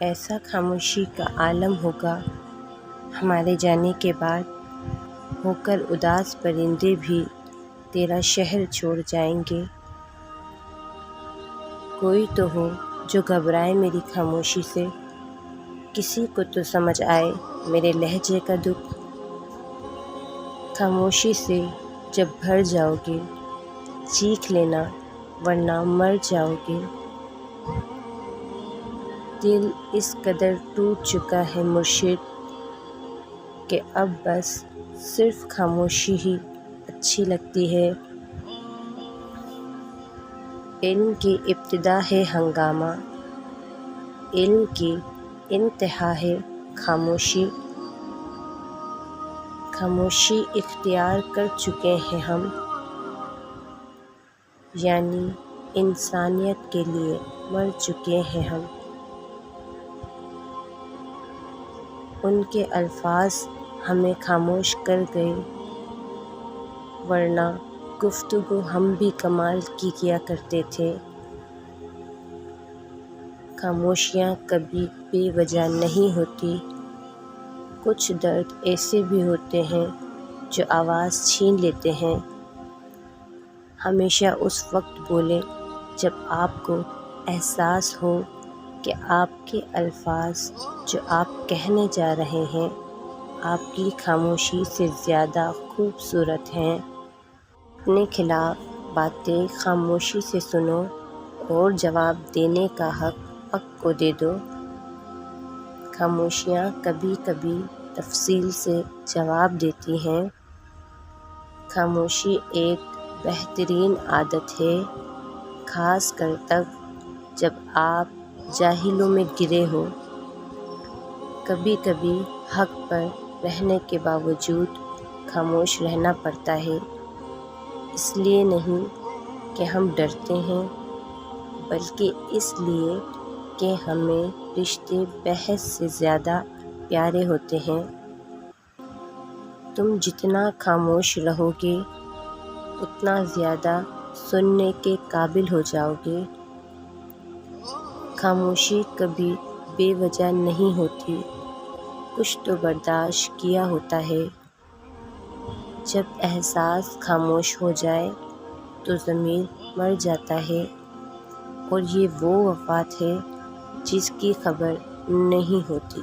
ایسا خاموشی کا عالم ہوگا ہمارے جانے کے بعد، ہو کر اداس پرندے بھی تیرا شہر چھوڑ جائیں گے۔ کوئی تو ہو جو گھبرائے میری خاموشی سے، کسی کو تو سمجھ آئے میرے لہجے کا دکھ۔ خاموشی سے جب بھر جاؤ گے چیخ لینا ورنہ مر جاؤ گے۔ دل اس قدر ٹوٹ چکا ہے مرشد کہ اب بس صرف خاموشی ہی اچھی لگتی ہے۔ علم کی ابتدا ہے ہنگامہ، علم کی انتہا ہے خاموشی۔ خاموشی اختیار کر چکے ہیں ہم، یعنی انسانیت کے لیے مر چکے ہیں ہم۔ ان کے الفاظ ہمیں خاموش کر گئے، ورنہ گفتگو ہم بھی کمال کی کیا کرتے تھے۔ خاموشیاں کبھی بے وجہ نہیں ہوتی، کچھ درد ایسے بھی ہوتے ہیں جو آواز چھین لیتے ہیں۔ ہمیشہ اس وقت بولیں جب آپ کو احساس ہو کہ آپ کے الفاظ جو آپ کہنے جا رہے ہیں آپ کی خاموشی سے زیادہ خوبصورت ہیں۔ اپنے خلاف باتیں خاموشی سے سنو اور جواب دینے کا حق کو دے دو۔ خاموشیاں کبھی کبھی تفصیل سے جواب دیتی ہیں۔ خاموشی ایک بہترین عادت ہے، خاص کر تب جب آپ جاہلوں میں گرے ہو۔ کبھی کبھی حق پر رہنے کے باوجود خاموش رہنا پڑتا ہے، اس لیے نہیں کہ ہم ڈرتے ہیں، بلکہ اس لیے کہ ہمیں رشتے بحث سے زیادہ پیارے ہوتے ہیں۔ تم جتنا خاموش رہو گے اتنا زیادہ سننے کے قابل ہو جاؤ گے۔ خاموشی کبھی بے وجہ نہیں ہوتی، کچھ تو برداشت کیا ہوتا ہے۔ جب احساس خاموش ہو جائے تو ضمیر مر جاتا ہے، اور یہ وہ وفات ہے جس کی خبر نہیں ہوتی۔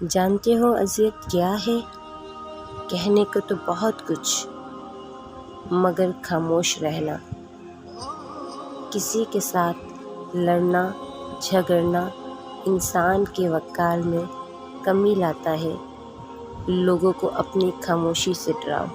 جانتے ہو اذیت کیا ہے؟ کہنے کو تو بہت کچھ، مگر خاموش رہنا۔ کسی کے ساتھ لڑنا جھگڑنا انسان کے وقار میں کمی لاتا ہے۔ لوگوں کو اپنی خاموشی سے ڈراؤ۔